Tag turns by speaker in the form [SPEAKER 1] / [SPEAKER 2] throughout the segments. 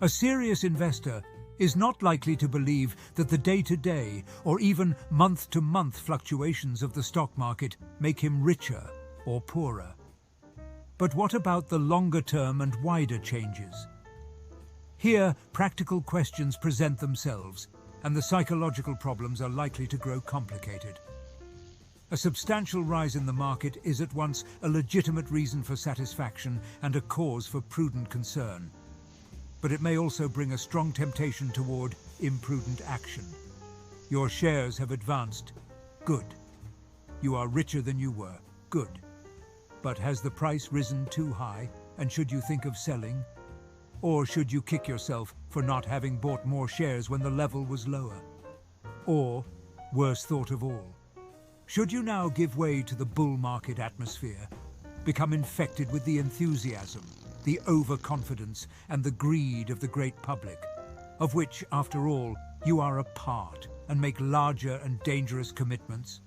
[SPEAKER 1] A serious investor is not likely to believe that the day-to-day or even month-to-month fluctuations of the stock market make him richer or poorer. But what about the longer-term and wider changes? Here, practical questions present themselves, and the psychological problems are likely to grow complicated. A substantial rise in the market is at once a legitimate reason for satisfaction and a cause for prudent concern. But it may also bring a strong temptation toward imprudent action. Your shares have advanced. Good. You are richer than you were. Good. But has the price risen too high, and should you think of selling? Or should you kick yourself for not having bought more shares when the level was lower? Or, worst thought of all, should you now give way to the bull market atmosphere, become infected with the enthusiasm, the overconfidence and the greed of the great public, of which, after all, you are a part, and make larger and dangerous commitments?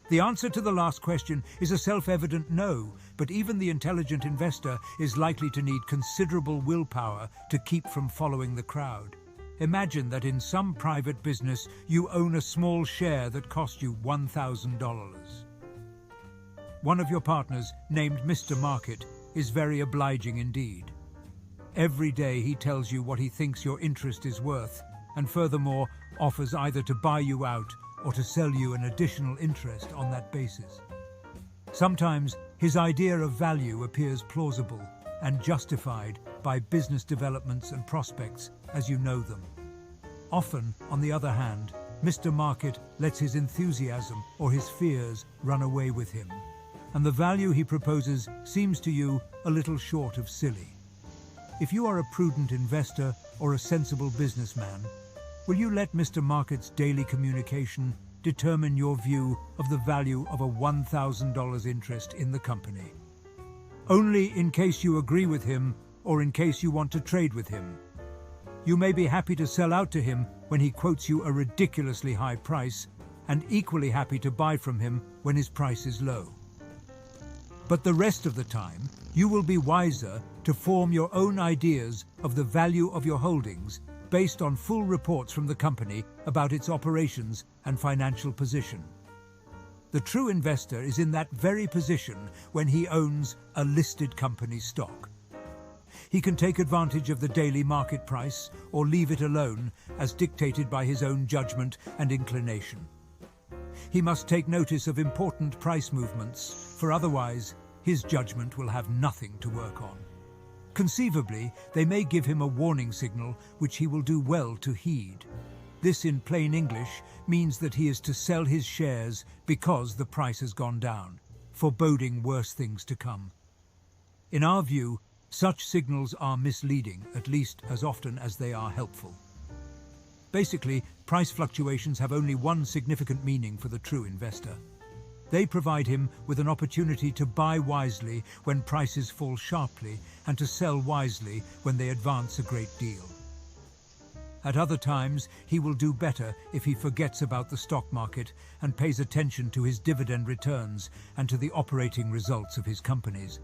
[SPEAKER 1] The answer to the last question is a self-evident no, but even the intelligent investor is likely to need considerable willpower to keep from following the crowd. Imagine that in some private business you own a small share that cost you $1,000. One of your partners, named Mr. Market, is very obliging indeed. Every day he tells you what he thinks your interest is worth, and furthermore offers either to buy you out or to sell you an additional interest on that basis. Sometimes his idea of value appears plausible and justified by business developments and prospects as you know them. Often, on the other hand, Mr. Market lets his enthusiasm or his fears run away with him, and the value he proposes seems to you a little short of silly. If you are a prudent investor or a sensible businessman, will you let Mr. Market's daily communication determine your view of the value of a $1,000 interest in the company? Only in case you agree with him or in case you want to trade with him. You may be happy to sell out to him when he quotes you a ridiculously high price, and equally happy to buy from him when his price is low. But the rest of the time, you will be wiser to form your own ideas of the value of your holdings based on full reports from the company about its operations and financial position. The true investor is in that very position when he owns a listed company stock. He can take advantage of the daily market price or leave it alone as dictated by his own judgment and inclination. He must take notice of important price movements, for otherwise his judgment will have nothing to work on. Conceivably, they may give him a warning signal which he will do well to heed. This, in plain English, means that he is to sell his shares because the price has gone down, foreboding worse things to come. In our view, such signals are misleading, at least as often as they are helpful. Basically, price fluctuations have only one significant meaning for the true investor. They provide him with an opportunity to buy wisely when prices fall sharply and to sell wisely when they advance a great deal. At other times, he will do better if he forgets about the stock market and pays attention to his dividend returns and to the operating results of his companies.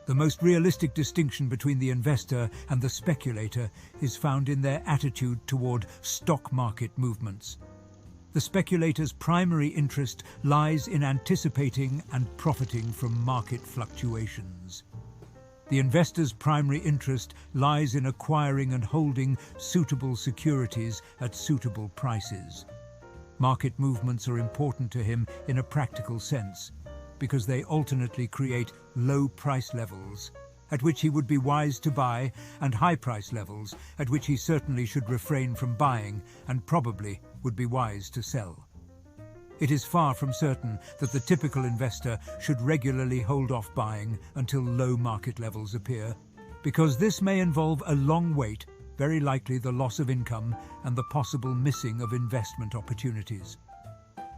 [SPEAKER 1] The most realistic distinction between the investor and the speculator is found in their attitude toward stock market movements. The speculator's primary interest lies in anticipating and profiting from market fluctuations. The investor's primary interest lies in acquiring and holding suitable securities at suitable prices. Market movements are important to him in a practical sense, because they alternately create low price levels at which he would be wise to buy and high price levels at which he certainly should refrain from buying and probably would be wise to sell. It is far from certain that the typical investor should regularly hold off buying until low market levels appear, because this may involve a long wait, very likely the loss of income and the possible missing of investment opportunities.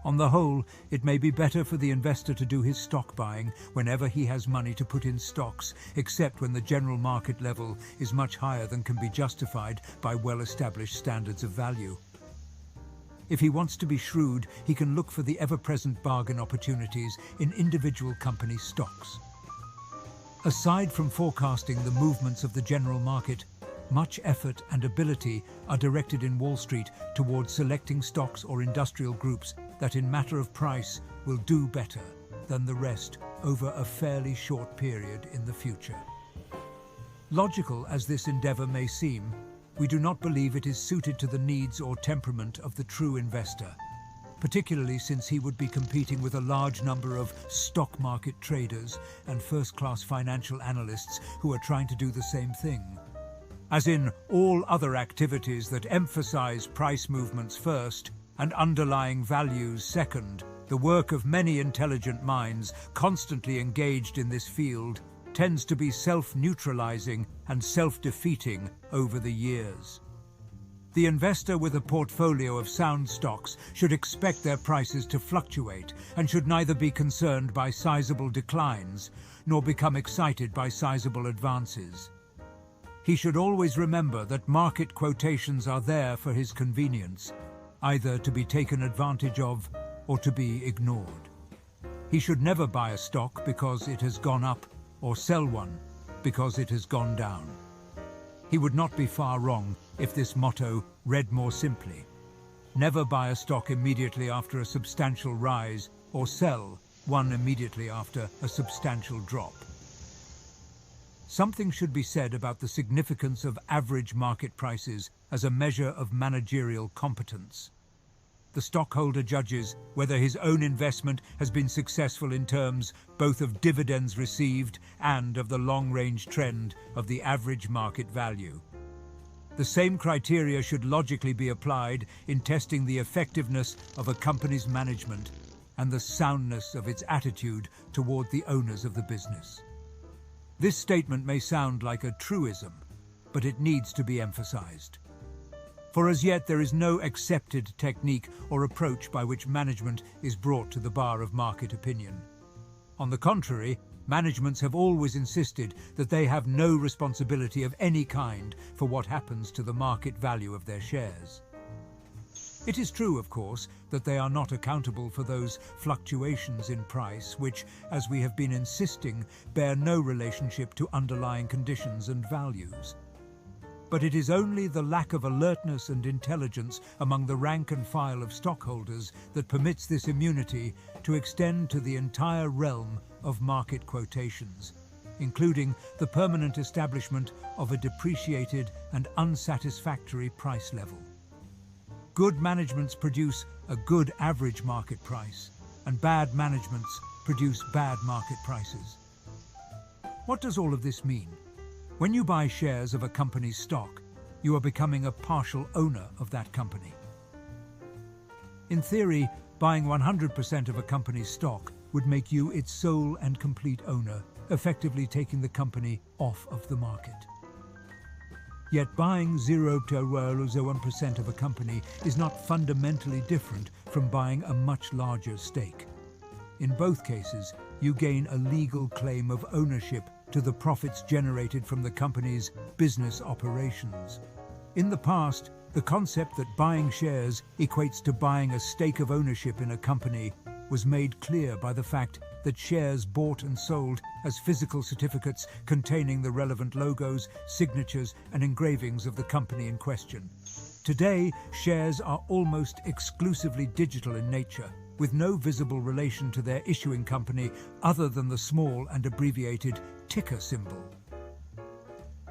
[SPEAKER 1] On the whole, it may be better for the investor to do his stock buying whenever he has money to put in stocks, except when the general market level is much higher than can be justified by well-established standards of value. If he wants to be shrewd, he can look for the ever-present bargain opportunities in individual company stocks. Aside from forecasting the movements of the general market, much effort and ability are directed in Wall Street towards selecting stocks or industrial groups that in matter of price will do better than the rest over a fairly short period in the future. Logical as this endeavor may seem, we do not believe it is suited to the needs or temperament of the true investor, particularly since he would be competing with a large number of stock market traders and first-class financial analysts who are trying to do the same thing. As in all other activities that emphasize price movements first and underlying values second, the work of many intelligent minds constantly engaged in this field tends to be self-neutralizing and self-defeating over the years. The investor with a portfolio of sound stocks should expect their prices to fluctuate and should neither be concerned by sizable declines nor become excited by sizable advances. He should always remember that market quotations are there for his convenience, either to be taken advantage of or to be ignored. He should never buy a stock because it has gone up or sell one because it has gone down. He would not be far wrong if this motto read more simply: never buy a stock immediately after a substantial rise or sell one immediately after a substantial drop. Something should be said about the significance of average market prices as a measure of managerial competence. The stockholder judges whether his own investment has been successful in terms both of dividends received and of the long-range trend of the average market value. The same criteria should logically be applied in testing the effectiveness of a company's management and the soundness of its attitude toward the owners of the business. This statement may sound like a truism, but it needs to be emphasized. For as yet there is no accepted technique or approach by which management is brought to the bar of market opinion. On the contrary, managements have always insisted that they have no responsibility of any kind for what happens to the market value of their shares. It is true, of course, that they are not accountable for those fluctuations in price which, as we have been insisting, bear no relationship to underlying conditions and values. But it is only the lack of alertness and intelligence among the rank and file of stockholders that permits this immunity to extend to the entire realm of market quotations, including the permanent establishment of a depreciated and unsatisfactory price level. Good managements produce a good average market price, and bad managements produce bad market prices. What does all of this mean? When you buy shares of a company's stock, you are becoming a partial owner of that company. In theory, buying 100% of a company's stock would make you its sole and complete owner, effectively taking the company off of the market. Yet buying 0.01% of a company is not fundamentally different from buying a much larger stake. In both cases, you gain a legal claim of ownership to the profits generated from the company's business operations. In the past, the concept that buying shares equates to buying a stake of ownership in a company was made clear by the fact that shares bought and sold as physical certificates containing the relevant logos, signatures, and engravings of the company in question. Today, shares are almost exclusively digital in nature, with no visible relation to their issuing company other than the small and abbreviated ticker symbol.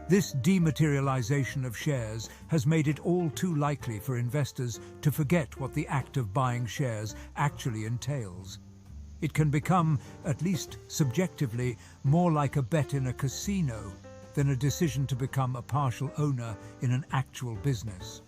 [SPEAKER 1] This dematerialization of shares has made it all too likely for investors to forget what the act of buying shares actually entails. It can become, at least subjectively, more like a bet in a casino than a decision to become a partial owner in an actual business.